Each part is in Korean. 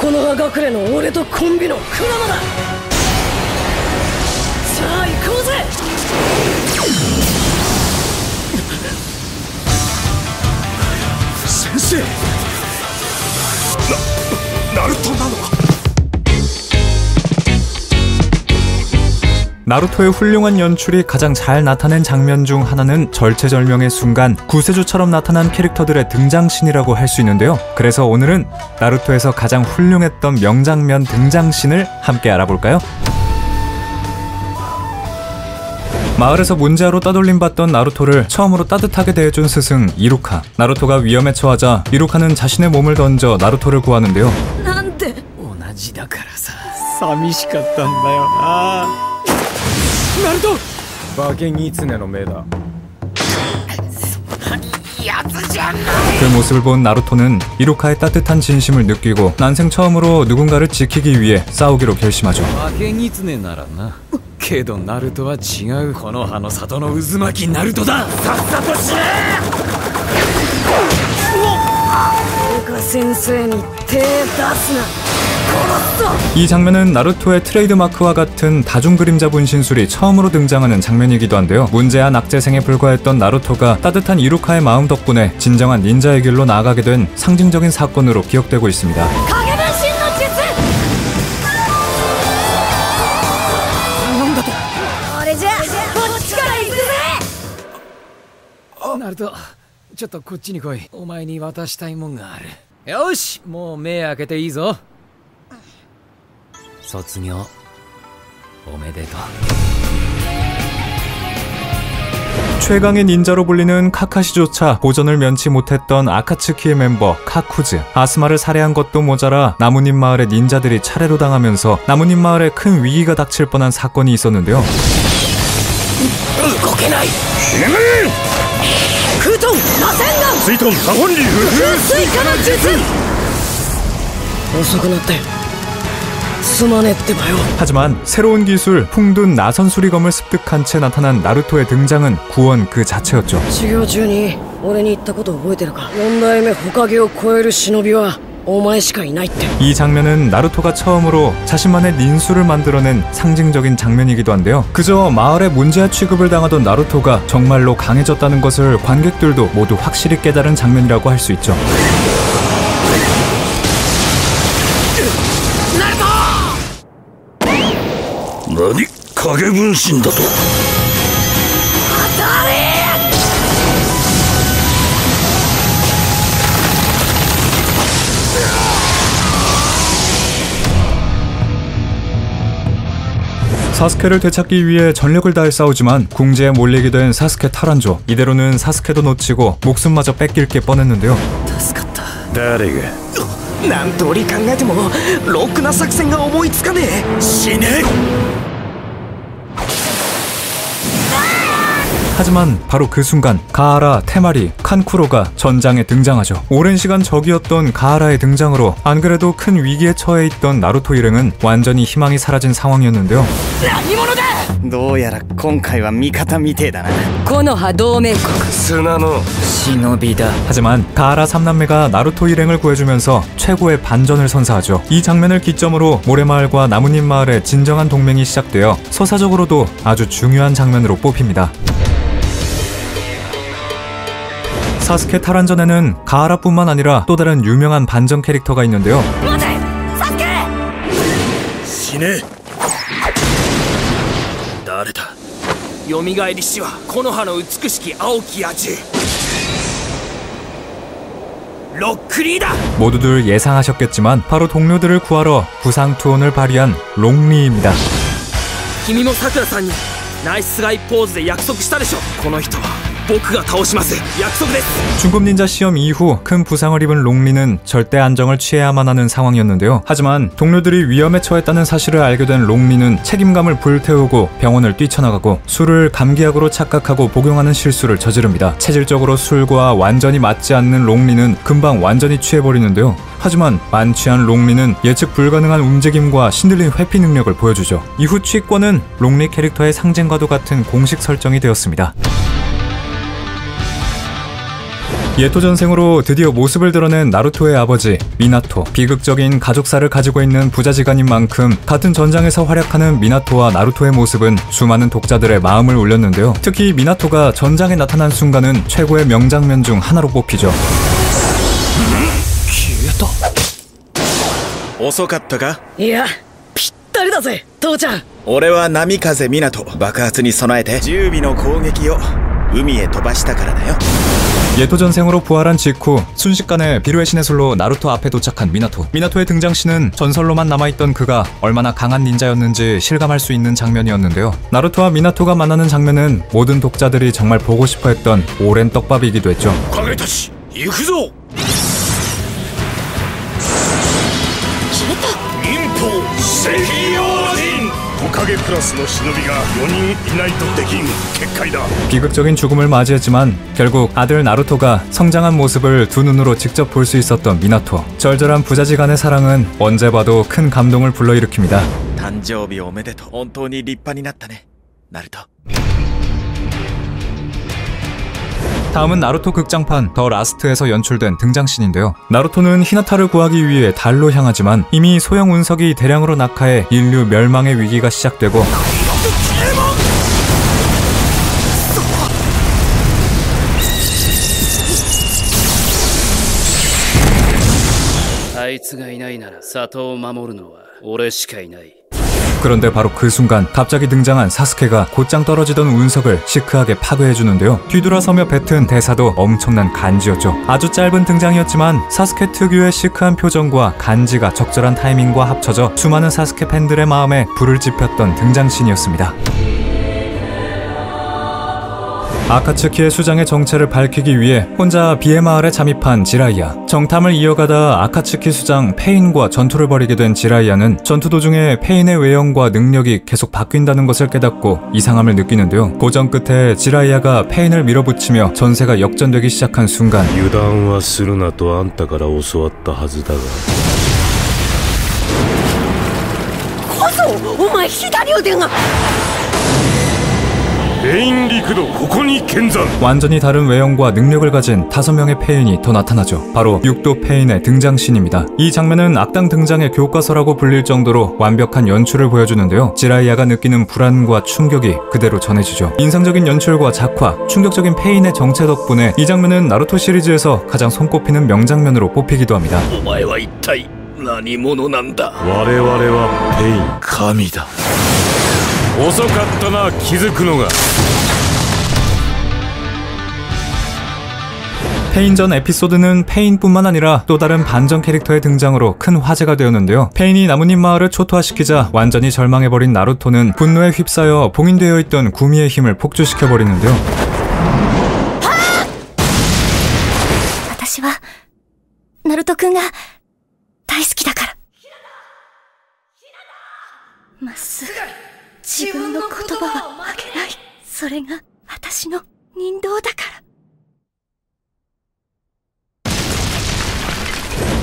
この葉隠れの俺とコンビのクラマだ。さあ行こうぜ。先生、ナルトなのか。 나루토의 훌륭한 연출이 가장 잘 나타낸 장면 중 하나는 절체절명의 순간 구세주처럼 나타난 캐릭터들의 등장신이라고 할 수 있는데요. 그래서 오늘은 나루토에서 가장 훌륭했던 명장면 등장신을 함께 알아볼까요? 마을에서 문제아로 따돌림받던 나루토를 처음으로 따뜻하게 대해준 스승 이루카. 나루토가 위험에 처하자 이루카는 자신의 몸을 던져 나루토를 구하는데요. なんで同じだからさ、寂しかったんだよな。 ナルト、馬券狐の目だ。 그 모습을 본 나루토는 이루카의 따뜻한 진심을 느끼고 난생 처음으로 누군가를 지키기 위해 싸우기로 결심하죠. 馬券狐ならな。けどナルトは違う。この葉の里の渦巻きナルトだ。さっさと死ね。ルカ先生に手出すな。 이 장면은 나루토의 트레이드마크와 같은 다중 그림자 분신술이 처음으로 등장하는 장면이기도 한데요. 문제아 낙제생에 불과했던 나루토가 따뜻한 이루카의 마음 덕분에 진정한 닌자의 길로 나아가게 된 상징적인 사건으로 기억되고 있습니다. 나루토, ちょっとこっちに来い。お前に渡したいもんがある。よし、もう目開けていいぞ。 卒業おめでとう。 최강의 닌자로 불리는 카카시조차 보전을 면치 못했던 아카츠키의 멤버 카쿠즈. 아스마를 살해한 것도 모자라 나무님 마을의 닌자들이 차례로 당하면서 나무님 마을에 큰 위기가 닥칠 뻔한 사건이 있었는데요. 動けない。空遁螺旋丸水遁多本流風水化の術。遅くなったよ。 하지만 새로운 기술 풍둔 나선 수리검을 습득한 채 나타난 나루토의 등장은 구원 그 자체였죠. 修行中に俺に言ったこと覚えてるか。4代目火影を超える忍びはお前しかいないって。 이 장면은 나루토가 처음으로 자신만의 닌수를 만들어낸 상징적인 장면이기도 한데요. 그저 마을의 문제아 취급을 당하던 나루토가 정말로 강해졌다는 것을 관객들도 모두 확실히 깨달은 장면이라고 할 수 있죠. 何？影分身だと。当たれ！ 사스케를 되찾기 위해 전력을 다해 싸우지만 궁지에 몰리게 된 사스케 타란조. 이대로는 사스케도 놓치고 목숨마저 뺏길 게 뻔했는데요. 助かった。誰が？何通り考えてもろくな作戦が思いつかねえ。死ね！ 하지만 바로 그 순간 가하라, 테마리, 칸쿠로가 전장에 등장하죠. 오랜 시간 적이었던 가하라의 등장으로 안 그래도 큰 위기에 처해 있던 나루토 일행은 완전히 희망이 사라진 상황이었는데요. どうやら今回は味方みてえだな。木の葉同盟国砂の忍びだ。 하지만 가하라 3남매가 나루토 일행을 구해주면서 최고의 반전을 선사하죠. 이 장면을 기점으로 모래마을과 나무님 마을의 진정한 동맹이 시작되어 서사적으로도 아주 중요한 장면으로 뽑힙니다. 사스케 탈환전에는 가하라뿐만 아니라 또 다른 유명한 반전 캐릭터가 있는데요. 死ね。誰だ。蘇りしは木の葉の美しき青き矢地。ロックリーだ。 모두들 예상하셨겠지만 바로 동료들을 구하러 부상 투혼을 발휘한 롱리입니다. 君もさくらさんにナイスガイポーズで約束したでしょ。この人は 중급 닌자 시험 이후 큰 부상을 입은 롱리는 절대 안정을 취해야만 하는 상황이었는데요. 하지만 동료들이 위험에 처했다는 사실을 알게 된 롱리는 책임감을 불태우고 병원을 뛰쳐나가고 술을 감기약으로 착각하고 복용하는 실수를 저지릅니다. 체질적으로 술과 완전히 맞지 않는 롱리는 금방 완전히 취해버리는데요. 하지만 만취한 롱리는 예측 불가능한 움직임과 신들린 회피 능력을 보여주죠. 이후 취권은 롱리 캐릭터의 상징과도 같은 공식 설정이 되었습니다. 예토 전생으로 드디어 모습을 드러낸 나루토의 아버지 미나토. 비극적인 가족사를 가지고 있는 부자지간인 만큼 같은 전장에서 활약하는 미나토와 나루토의 모습은 수많은 독자들의 마음을 울렸는데요. 특히 미나토가 전장에 나타난 순간은 최고의 명장면 중 하나로 뽑히죠. 遅かったか？いやぴったりだぜ父ちゃん。俺は波風湊、爆発に備えて10尾の攻撃を海へ飛ばしたからだよ。 예토 전생으로 부활한 직후 순식간에 비루의 신의 술로 나루토 앞에 도착한 미나토. 미나토의 등장시는 전설로만 남아있던 그가 얼마나 강한 닌자였는지 실감할 수 있는 장면이었는데요. 나루토와 미나토가 만나는 장면은 모든 독자들이 정말 보고 싶어했던 오랜 떡밥이기도 했죠. 影たち行くぞ。忍法赤陽神。木陰クラスの忍びが4人いないとできん結界だ。 비극적인 죽음을 맞이했지만 결국 아들 나루토가 성장한 모습을 두 눈으로 직접 볼 수 있었던 미나토. 절절한 부자지간의 사랑은 언제 봐도 큰 감동을 불러일으킵니다. 誕生日おめでとう。本当に立派になったね、ナルト。 다음은 나루토 극장판 더 라스트에서 연출된 등장신인데요. 나루토는 히나타를 구하기 위해 달로 향하지만 이미 소형 운석이 대량으로 낙하해 인류 멸망의 위기가 시작되고 그런데 바로 그 순간 갑자기 등장한 사스케가 곧장 떨어지던 운석을 시크하게 파괴해주는데요. 뒤돌아서며 뱉은 대사도 엄청난 간지였죠. 아주 짧은 등장이었지만 사스케 특유의 시크한 표정과 간지가 적절한 타이밍과 합쳐져 수많은 사스케 팬들의 마음에 불을 지폈던 등장신이었습니다. 아카츠키의 수장의 정체를 밝히기 위해 혼자 비의 마을에 잠입한 지라이야. 정탐을 이어가다 아카츠키 수장 페인과 전투를 벌이게 된 지라이야는 전투 도중에 페인의 외형과 능력이 계속 바뀐다는 것을 깨닫고 이상함을 느끼는데요. 고전 끝에 지라이야가 페인을 밀어붙이며 전세가 역전되기 시작한 순간 油断はするなとあんたから教わったはずだがこそお前左腕が 페인 리크도 ここに見参 완전히 다른 외형과 능력을 가진 5명의 페인이 더 나타나죠. 바로 육도 페인의 등장신입니다. 이 장면은 악당 등장의 교과서라고 불릴 정도로 완벽한 연출을 보여주는데요. 지라이야가 느끼는 불안과 충격이 그대로 전해지죠. 인상적인 연출과 작화, 충격적인 페인의 정체 덕분에 이 장면은 나루토 시리즈에서 가장 손꼽히는 명장면으로 뽑히기도 합니다. お前は一体何者なんだ。我々はペイン神だ。遅かったな気づくのが 페인전 에피소드는 페인뿐만 아니라 또 다른 반전 캐릭터의 등장으로 큰 화제가 되었는데요. 페인이 나뭇잎 마을을 초토화시키자 완전히 절망해버린 나루토는 분노에 휩싸여 봉인되어 있던 구미의 힘을 폭주시켜버리는데요. 私はナルト君が大好きだから。まっすぐ自分の言葉は曲げない。それが私の人道だから。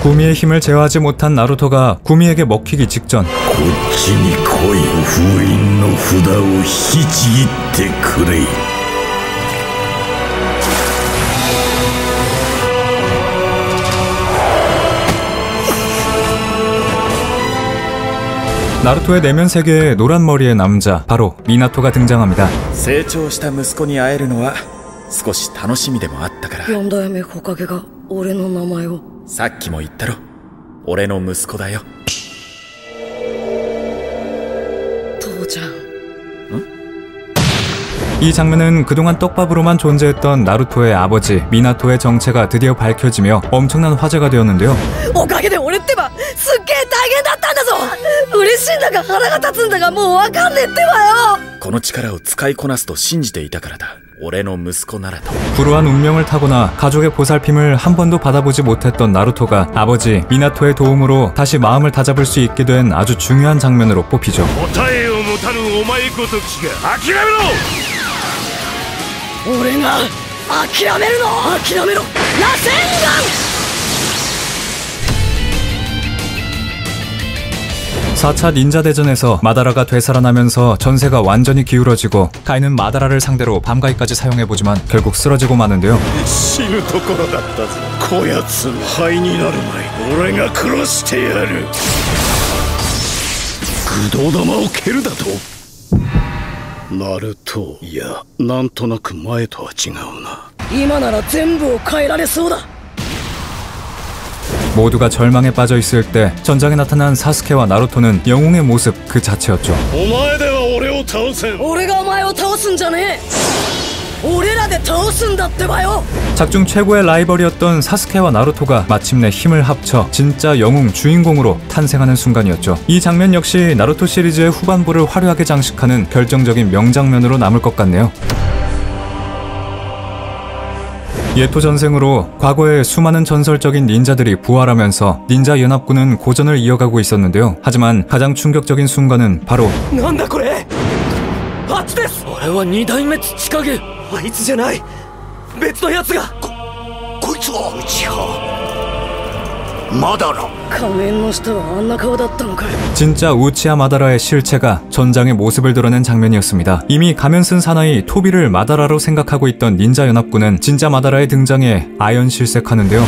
구미의 힘을 제어하지 못한 나루토가 구미에게 먹히기 직전 こっちに来い封印の札を引きちぎってくれ 나루토의 내면 세계에 노란 머리의 남자 바로 미나토가 등장합니다. 成長した息子に会えるのは少し楽しみでもあったから。4代目火影が俺の名前を。さっきも言ったろ、俺の息子だよ。父ちゃん。 이 장면은 그동안 떡밥으로만 존재했던 나루토의 아버지 미나토의 정체가 드디어 밝혀지며 엄청난 화제가 되었는데요. おかげで俺ってばすっげえ大変だったんだぞ。嬉しいんだか腹が立つんだかもうわかんねえってばよ。この力を使いこなすと信じていたからだ。俺の息子ならと。 불우한 운명을 타고나 가족의 보살핌을 한 번도 받아보지 못했던 나루토가 아버지 미나토의 도움으로 다시 마음을 다잡을 수 있게 된 아주 중요한 장면으로 뽑히죠. 答えを持たぬお前ごときが諦めろ 俺が諦めるの。諦めろ。螺旋岩。 4차 닌자 대전에서 마다라가 되살아나면서 전세가 완전히 기울어지고 가인은 마다라를 상대로 밤가이까지 사용해보지만 결국 쓰러지고 마는데요. 死ぬところだったぞこやつ灰になる前に俺が殺してやる駆動玉を蹴るだとナルトいやなんとなく前とは違うな今なら全部を変えられそうだ 모두가 절망에 빠져 있을 때 전장에 나타난 사스케와 나루토는 영웅의 모습 그 자체였죠. お前では俺を倒せん俺がお前を倒すんじゃねえ俺らで倒すんだってばよ 작중 최고의 라이벌이었던 사스케와 나루토가 마침내 힘을 합쳐 진짜 영웅 주인공으로 탄생하는 순간이었죠. 이 장면 역시 나루토 시리즈의 후반부를 화려하게 장식하는 결정적인 명장면으로 남을 것 같네요. 예토 전생으로 과거에 수많은 전설적인 닌자들이 부활하면서 닌자 연합군은 고전을 이어가고 있었는데요. 하지만 가장 충격적인 순간은 바로 なんだこれあっちです俺は2代目土影あいつじゃない別のやつがこいつはうちマダラ仮面の下はあんな顔だったのか 진짜 우치하 마다라의 실체가 전장의 모습을 드러낸 장면이었습니다. 이미 가면 쓴 사나이 토비를 마다라로 생각하고 있던 닌자 연합군은 진짜 마다라의 등장에 아연 실색하는데요.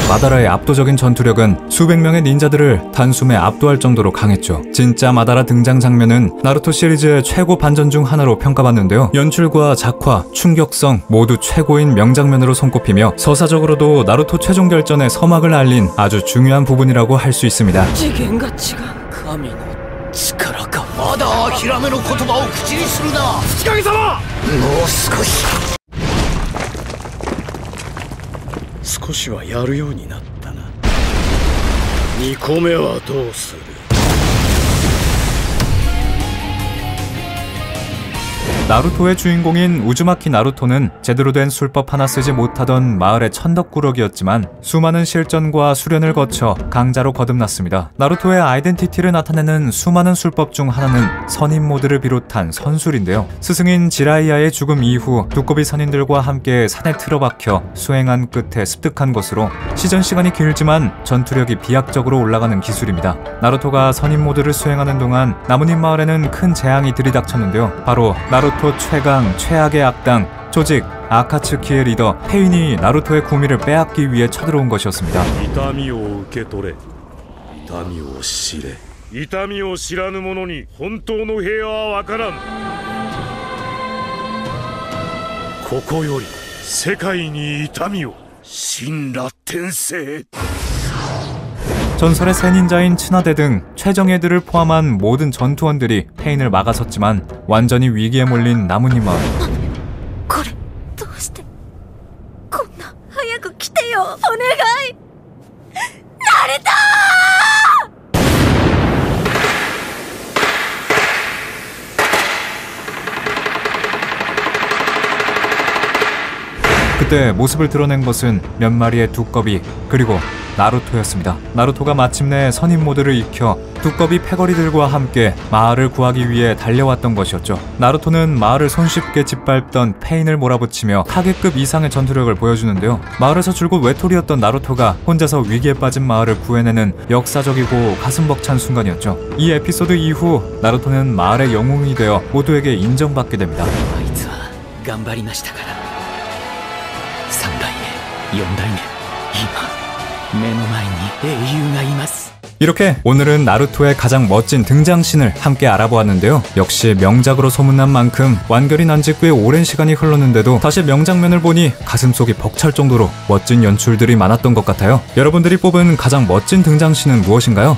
마다라의 압도적인 전투력은 수백 명의 닌자들을 단숨에 압도할 정도로 강했죠. 진짜 마다라 등장 장면은 나루토 시리즈의 최고 반전 중 하나로 평가받는데요. 연출과 작화, 충격성 모두 최고인 명장면으로 손꼽히며 서사적으로도 나루토 최종 결전의 서막을 알린 아주 중요한 부분이라고 할 수 있습니다. 次元が違う神の力かまだ諦めの言葉を口にするな土影様もう少し少しはやるようになったな2個目はどうする 나루토의 주인공인 우즈마키 나루토는 제대로 된 술법 하나 쓰지 못하던 마을의 천덕꾸러기였지만 수많은 실전과 수련을 거쳐 강자로 거듭났습니다. 나루토의 아이덴티티를 나타내는 수많은 술법 중 하나는 선인 모드를 비롯한 선술인데요. 스승인 지라이야의 죽음 이후 두꺼비 선인들과 함께 산에 틀어박혀 수행한 끝에 습득한 것으로 시전 시간이 길지만 전투력이 비약적으로 올라가는 기술입니다. 나루토가 선인 모드를 수행하는 동안 나무님 마을에는 큰 재앙이 들이닥쳤는데요. 바로 나루토 최강, 최악의 악당, 조직 아카츠키의 리더 페인이 나루토의 구미를 빼앗기 위해 쳐들어온 것이었습니다. 痛みを受け取れ痛みを知れ痛みを知らぬ者に本当の平和はわからんここより世界に痛みを神羅転生 전설의 새 닌자인 츠나데 등 최정예들을 포함한 모든 전투원들이 페인을 막아섰지만 완전히 위기에 몰린 나무님 마을. これどうしてこんな早く来てよお願いナルト 그때 모습을 드러낸 것은 몇 마리의 두꺼비 그리고 나루토였습니다. 나루토가 마침내 선임 모드를 익혀 두꺼비 패거리들과 함께 마을을 구하기 위해 달려왔던 것이었죠. 나루토는 마을을 손쉽게 짓밟던 페인을 몰아붙이며 타겟급 이상의 전투력을 보여주는데요. 마을에서 줄곧 외톨이였던 나루토가 혼자서 위기에 빠진 마을을 구해내는 역사적이고 가슴 벅찬 순간이었죠. 이 에피소드 이후 나루토는 마을의 영웅이 되어 모두에게 인정받게 됩니다. あいつは頑張りましたから3代目4代目今目の前に英雄がいます 이렇게 오늘은 나루토의 가장 멋진 등장신을 함께 알아보았는데요. 역시 명작으로 소문난 만큼 완결이 난 지 꽤 오랜 시간이 흘렀는데도 다시 명장면을 보니 가슴속이 벅찰 정도로 멋진 연출들이 많았던 것 같아요. 여러분들이 뽑은 가장 멋진 등장신은 무엇인가요?